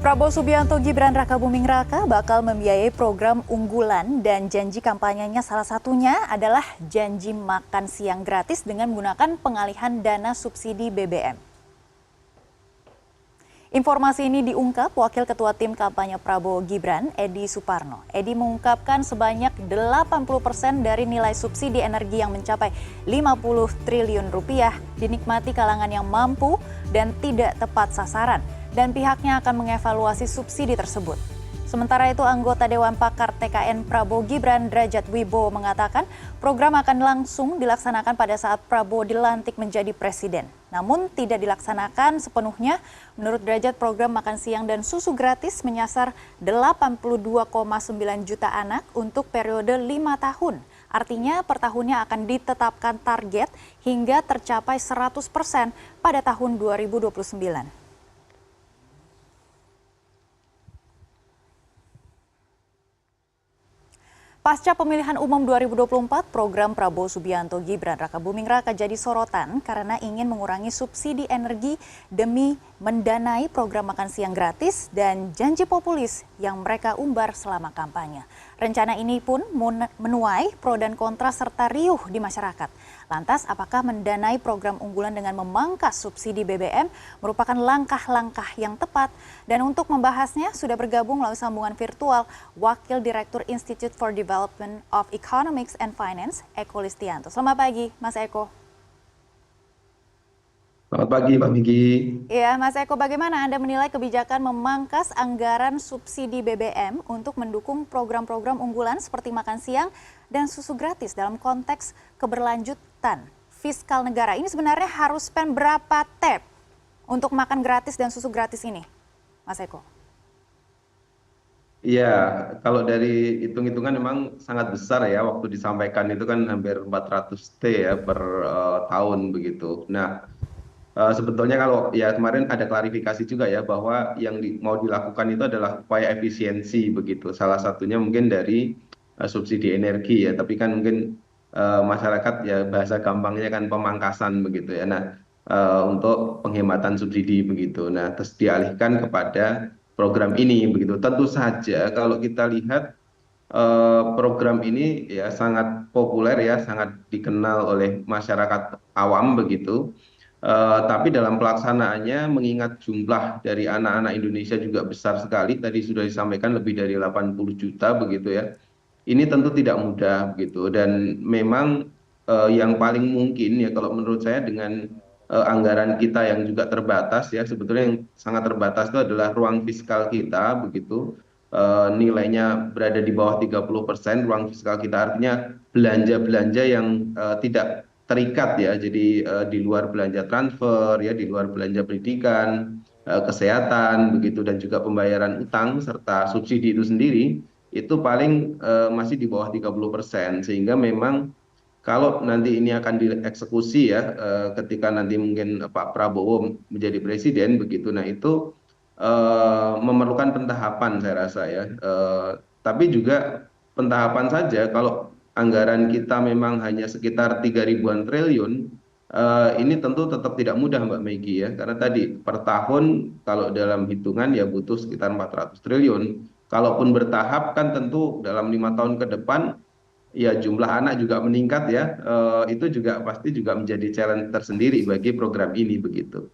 Prabowo Subianto Gibran Rakabuming Raka bakal membiayai program unggulan dan janji kampanyenya salah satunya adalah janji makan siang gratis dengan menggunakan pengalihan dana subsidi BBM. Informasi ini diungkap Wakil Ketua Tim Kampanye Prabowo Gibran, Edi Suparno. Edi mengungkapkan sebanyak 80% dari nilai subsidi energi yang mencapai 50 triliun rupiah dinikmati kalangan yang mampu dan tidak tepat sasaran, dan pihaknya akan mengevaluasi subsidi tersebut. Sementara itu, anggota Dewan Pakar TKN Prabowo Gibran Drajat Wibowo mengatakan program akan langsung dilaksanakan pada saat Prabowo dilantik menjadi presiden. Namun tidak dilaksanakan sepenuhnya. Menurut Drajat, program makan siang dan susu gratis menyasar 82,9 juta anak untuk periode 5 tahun. Artinya per tahunnya akan ditetapkan target hingga tercapai 100% pada tahun 2029. Pasca pemilihan umum 2024, program Prabowo Subianto Gibran Rakabuming Raka jadi sorotan karena ingin mengurangi subsidi energi demi mendanai program makan siang gratis dan janji populis yang mereka umbar selama kampanye. Rencana ini pun menuai pro dan kontra serta riuh di masyarakat. Lantas, apakah mendanai program unggulan dengan memangkas subsidi BBM merupakan langkah-langkah yang tepat? Dan untuk membahasnya sudah bergabung melalui sambungan virtual Wakil Direktur Institute for Development of Economics and Finance, Eko Listianto. Selamat pagi, Mas Eko. Selamat pagi, Pak Miki. Ya, Mas Eko, bagaimana Anda menilai kebijakan memangkas anggaran subsidi BBM untuk mendukung program-program unggulan seperti makan siang dan susu gratis dalam konteks keberlanjutan fiskal negara? Ini sebenarnya harus spend berapa tab untuk makan gratis dan susu gratis ini, Mas Eko? Iya, kalau dari hitung-hitungan memang sangat besar ya, waktu disampaikan itu kan hampir 400 T ya per tahun begitu. Nah, sebetulnya kalau ya kemarin ada klarifikasi juga ya bahwa yang mau dilakukan itu adalah upaya efisiensi begitu. Salah satunya mungkin dari subsidi energi ya, tapi kan mungkin masyarakat ya bahasa gampangnya kan pemangkasan begitu ya. Nah, untuk penghematan subsidi begitu. Nah, terus dialihkan kepada program ini begitu. Tentu saja kalau kita lihat program ini ya sangat populer ya, sangat dikenal oleh masyarakat awam begitu. Tapi dalam pelaksanaannya mengingat jumlah dari anak-anak Indonesia juga besar sekali, tadi sudah disampaikan lebih dari 80 juta begitu ya. Ini tentu tidak mudah begitu dan memang yang paling mungkin ya kalau menurut saya dengan anggaran kita yang juga terbatas ya, sebetulnya yang sangat terbatas itu adalah ruang fiskal kita begitu. Nilainya berada di bawah 30% ruang fiskal kita, artinya belanja-belanja yang tidak terikat ya, jadi di luar belanja transfer ya, di luar belanja pendidikan, kesehatan begitu, dan juga pembayaran utang serta subsidi itu sendiri itu paling masih di bawah 30%, sehingga memang kalau nanti ini akan dieksekusi ya, ketika nanti mungkin Pak Prabowo menjadi presiden begitu, nah itu memerlukan pentahapan saya rasa ya. Tapi juga pentahapan saja, kalau anggaran kita memang hanya sekitar 3 ribuan triliun, ini tentu tetap tidak mudah Mbak Megi ya, karena tadi per tahun kalau dalam hitungan ya butuh sekitar 400 triliun. Kalaupun bertahap kan tentu dalam 5 tahun ke depan ya jumlah anak juga meningkat ya, itu juga pasti juga menjadi challenge tersendiri bagi program ini begitu.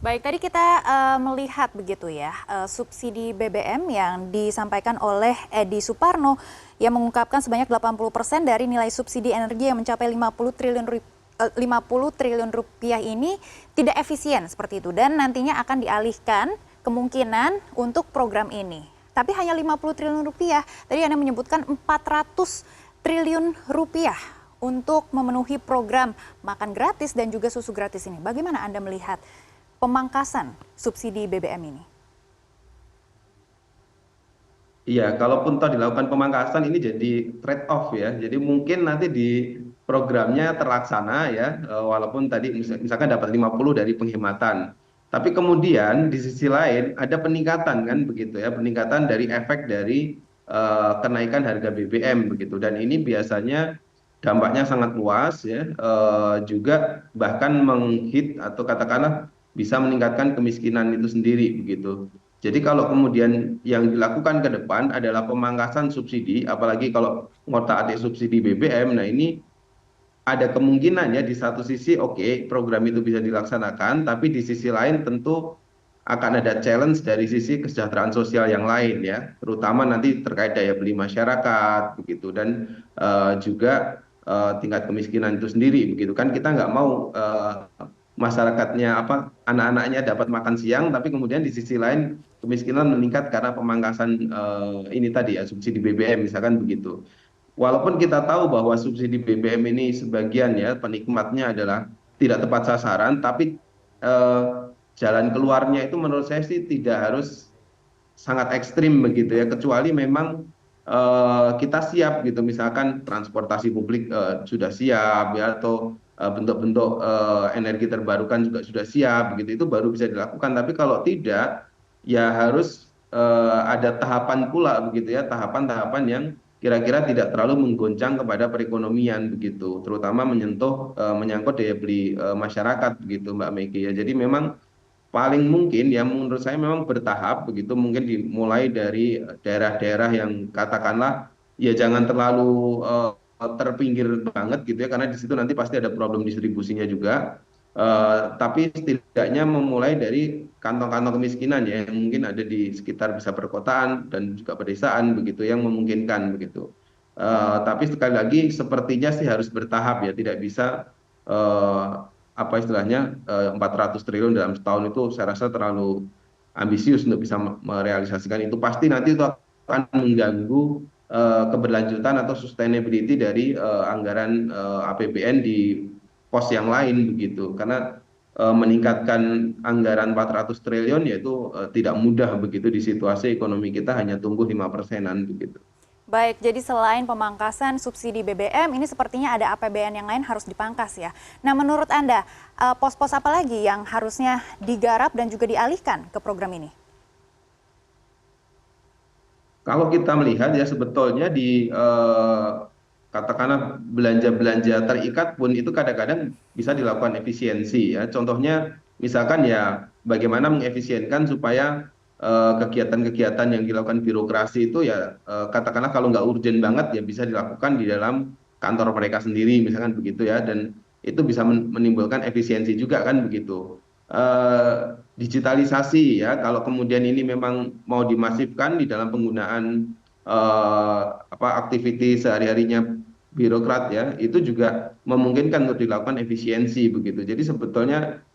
Baik, tadi kita melihat begitu ya, subsidi BBM yang disampaikan oleh Edi Suparno yang mengungkapkan sebanyak 80% dari nilai subsidi energi yang mencapai 50 triliun rupiah ini tidak efisien seperti itu dan nantinya akan dialihkan kemungkinan untuk program ini. Tapi hanya 50 triliun rupiah, tadi Anda menyebutkan 400 triliun rupiah untuk memenuhi program makan gratis dan juga susu gratis ini. Bagaimana Anda melihat pemangkasan subsidi BBM ini? Iya, kalaupun toh dilakukan pemangkasan ini jadi trade off ya. Jadi mungkin nanti di programnya terlaksana ya, walaupun tadi misalkan dapat 50 dari penghematan. Tapi kemudian di sisi lain ada peningkatan kan begitu ya, peningkatan dari efek dari kenaikan harga BBM begitu. Dan ini biasanya dampaknya sangat luas ya, juga bahkan menghit atau katakanlah bisa meningkatkan kemiskinan itu sendiri begitu. Jadi kalau kemudian yang dilakukan ke depan adalah pemangkasan subsidi, apalagi kalau ngotak-atik subsidi BBM, nah ini ada kemungkinan ya di satu sisi oke program itu bisa dilaksanakan, tapi di sisi lain tentu akan ada challenge dari sisi kesejahteraan sosial yang lain ya, terutama nanti terkait daya beli masyarakat begitu dan juga tingkat kemiskinan itu sendiri begitu kan kita nggak mau masyarakatnya apa anak-anaknya dapat makan siang, tapi kemudian di sisi lain kemiskinan meningkat karena pemangkasan ini tadi ya subsidi BBM misalkan begitu. Walaupun kita tahu bahwa subsidi BBM ini sebagian ya penikmatnya adalah tidak tepat sasaran, tapi eh, jalan keluarnya itu menurut saya sih tidak harus sangat ekstrim begitu ya, kecuali memang kita siap gitu, misalkan transportasi publik sudah siap ya, atau bentuk-bentuk energi terbarukan juga sudah siap begitu, itu baru bisa dilakukan. Tapi kalau tidak, ya harus ada tahapan pula begitu ya, tahapan-tahapan yang kira-kira tidak terlalu menggoncang kepada perekonomian begitu, terutama menyangkut daya beli masyarakat begitu Mbak Megi ya. Jadi memang paling mungkin ya menurut saya memang bertahap begitu, mungkin dimulai dari daerah-daerah yang katakanlah ya jangan terlalu terpinggir banget gitu ya, karena di situ nanti pasti ada problem distribusinya juga. Tapi setidaknya memulai dari kantong-kantong kemiskinan ya yang mungkin ada di sekitar bisa perkotaan dan juga pedesaan begitu yang memungkinkan begitu. Tapi sekali lagi sepertinya sih harus bertahap ya, tidak bisa eh, apa istilahnya 400 triliun dalam setahun itu saya rasa terlalu ambisius untuk bisa merealisasikan itu. Pasti nanti itu akan mengganggu keberlanjutan atau sustainability dari anggaran APBN di pos yang lain begitu. Karena meningkatkan anggaran 400 triliun yaitu tidak mudah begitu di situasi ekonomi kita hanya tumbuh 5%-an begitu. Baik, jadi selain pemangkasan subsidi BBM, ini sepertinya ada APBN yang lain harus dipangkas ya. Nah, menurut Anda, pos-pos apa lagi yang harusnya digarap dan juga dialihkan ke program ini? Kalau kita melihat ya sebetulnya di katakanlah belanja-belanja terikat pun itu kadang-kadang bisa dilakukan efisiensi ya. Contohnya misalkan ya bagaimana mengefisienkan supaya kegiatan-kegiatan yang dilakukan birokrasi itu ya katakanlah kalau nggak urgent banget ya bisa dilakukan di dalam kantor mereka sendiri misalkan begitu ya, dan itu bisa menimbulkan efisiensi juga kan begitu. Digitalisasi ya, kalau kemudian ini memang mau dimasifkan di dalam penggunaan apa aktiviti sehari-harinya birokrat ya, itu juga memungkinkan untuk dilakukan efisiensi begitu. Jadi sebetulnya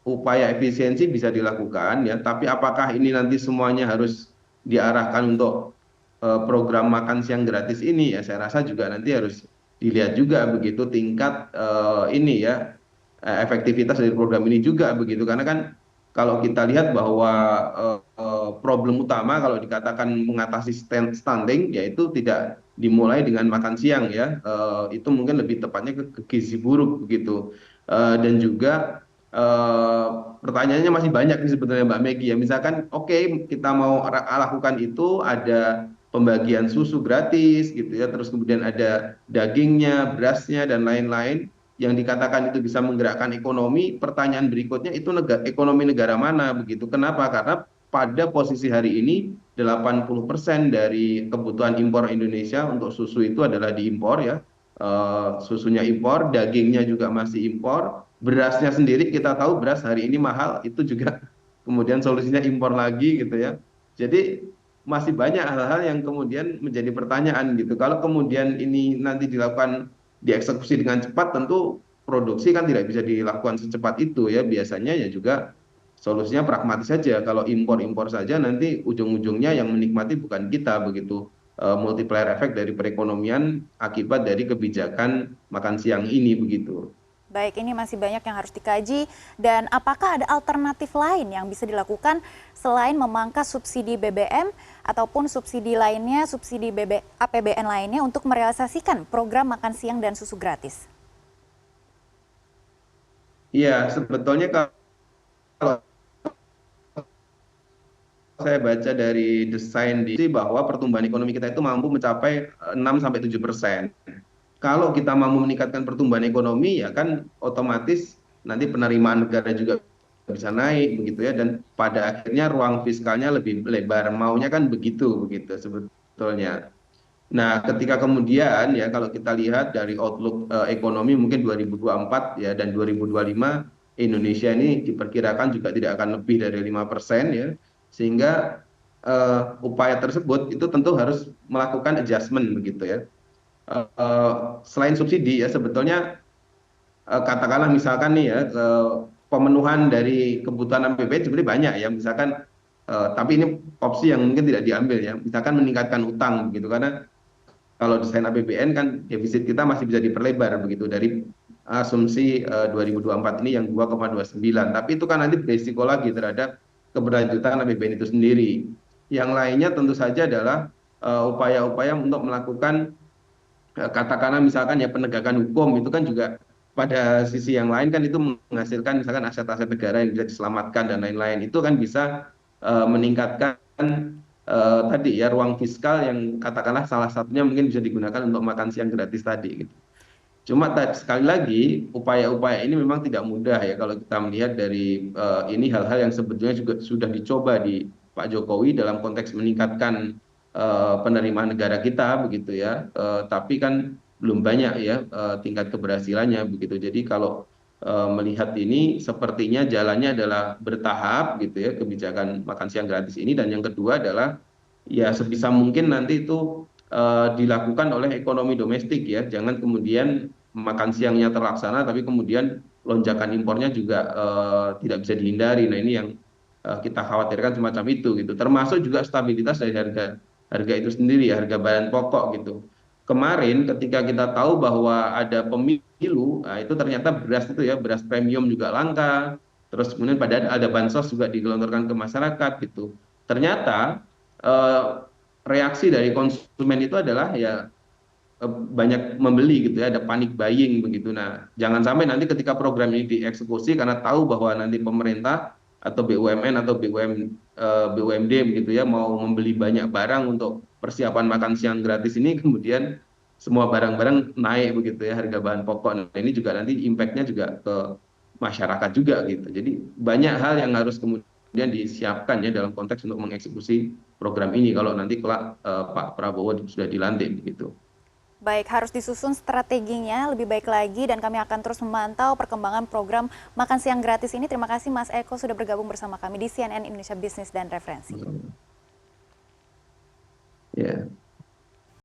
upaya efisiensi bisa dilakukan ya, tapi apakah ini nanti semuanya harus diarahkan untuk program makan siang gratis ini ya, saya rasa juga nanti harus dilihat juga begitu tingkat ini ya efektivitas dari program ini juga begitu, karena kan kalau kita lihat bahwa problem utama kalau dikatakan mengatasi stunting yaitu tidak dimulai dengan makan siang ya. Itu mungkin lebih tepatnya ke gizi buruk begitu. Dan juga pertanyaannya masih banyak nih sebetulnya Mbak Megi ya, misalkan oke kita mau lakukan itu ada pembagian susu gratis gitu ya, terus kemudian ada dagingnya, berasnya dan lain-lain yang dikatakan itu bisa menggerakkan ekonomi. Pertanyaan berikutnya itu ekonomi negara mana begitu. Kenapa? Karena pada posisi hari ini 80% dari kebutuhan impor Indonesia untuk susu itu adalah diimpor ya. Susunya impor, dagingnya juga masih impor, berasnya sendiri kita tahu beras hari ini mahal, itu juga kemudian solusinya impor lagi gitu ya. Jadi masih banyak hal-hal yang kemudian menjadi pertanyaan gitu. Kalau kemudian ini nanti dilakukan dieksekusi dengan cepat, tentu produksi kan tidak bisa dilakukan secepat itu ya. Biasanya ya juga solusinya pragmatis saja. Kalau impor-impor saja nanti ujung-ujungnya yang menikmati bukan kita begitu. Multiplier efek dari perekonomian akibat dari kebijakan makan siang ini begitu. Baik, ini masih banyak yang harus dikaji. Dan apakah ada alternatif lain yang bisa dilakukan selain memangkas subsidi BBM ataupun subsidi lainnya, subsidi APBN lainnya untuk merealisasikan program makan siang dan susu gratis? Iya, sebetulnya kalau saya baca dari desain di bahwa pertumbuhan ekonomi kita itu mampu mencapai 6-7%. Kalau kita mampu meningkatkan pertumbuhan ekonomi ya kan otomatis nanti penerimaan negara juga bisa naik begitu ya, dan pada akhirnya ruang fiskalnya lebih lebar, maunya kan begitu begitu sebetulnya. Nah, ketika kemudian ya kalau kita lihat dari outlook ekonomi mungkin 2024 ya dan 2025, Indonesia ini diperkirakan juga tidak akan lebih dari 5% ya, sehingga upaya tersebut itu tentu harus melakukan adjustment begitu ya. Selain subsidi ya sebetulnya, katakanlah misalkan nih ya, pemenuhan dari kebutuhan APBN sebenarnya banyak ya, misalkan tapi ini opsi yang mungkin tidak diambil ya, misalkan meningkatkan utang begitu, karena kalau desain APBN kan defisit kita masih bisa diperlebar begitu dari asumsi 2024 ini yang 2,29, tapi itu kan nanti berisiko lagi terhadap keberlanjutan APBN itu sendiri. Yang lainnya tentu saja adalah upaya-upaya untuk melakukan, katakanlah misalkan ya penegakan hukum itu kan juga pada sisi yang lain kan itu menghasilkan misalkan aset-aset negara yang bisa diselamatkan dan lain-lain, itu kan bisa meningkatkan tadi ya ruang fiskal yang katakanlah salah satunya mungkin bisa digunakan untuk makan siang gratis tadi gitu. Cuma sekali lagi upaya-upaya ini memang tidak mudah ya kalau kita melihat dari ini hal-hal yang sebetulnya juga sudah dicoba di Pak Jokowi dalam konteks meningkatkan penerimaan negara kita begitu ya. Tapi kan belum banyak ya tingkat keberhasilannya begitu. Jadi kalau melihat ini sepertinya jalannya adalah bertahap gitu ya kebijakan makan siang gratis ini, dan yang kedua adalah ya sebisa mungkin nanti itu dilakukan oleh ekonomi domestik ya. Jangan kemudian makan siangnya terlaksana, tapi kemudian lonjakan impornya juga tidak bisa dihindari. Nah, ini yang kita khawatirkan semacam itu gitu. Termasuk juga stabilitas dari harga harga itu sendiri ya, harga bahan pokok gitu. Kemarin ketika kita tahu bahwa ada pemilu, nah itu ternyata beras itu ya, beras premium juga langka. Terus kemudian pada ada bansos juga digelontorkan ke masyarakat gitu. Ternyata eh, reaksi dari konsumen itu adalah ya banyak membeli gitu ya, ada panic buying begitu. Nah, jangan sampai nanti ketika program ini dieksekusi karena tahu bahwa nanti pemerintah atau BUMN atau BUMD begitu ya mau membeli banyak barang untuk persiapan makan siang gratis ini, kemudian semua barang-barang naik begitu ya harga bahan pokok. Nah, ini juga nanti impactnya juga ke masyarakat juga gitu. Jadi banyak hal yang harus kemudian disiapkan ya dalam konteks untuk mengeksekusi program ini kalau nanti kelak Pak Prabowo sudah dilantik begitu. Baik, harus disusun strateginya lebih baik lagi dan kami akan terus memantau perkembangan program makan siang gratis ini. Terima kasih Mas Eko sudah bergabung bersama kami di CNN Indonesia Bisnis dan Referensi. Ya.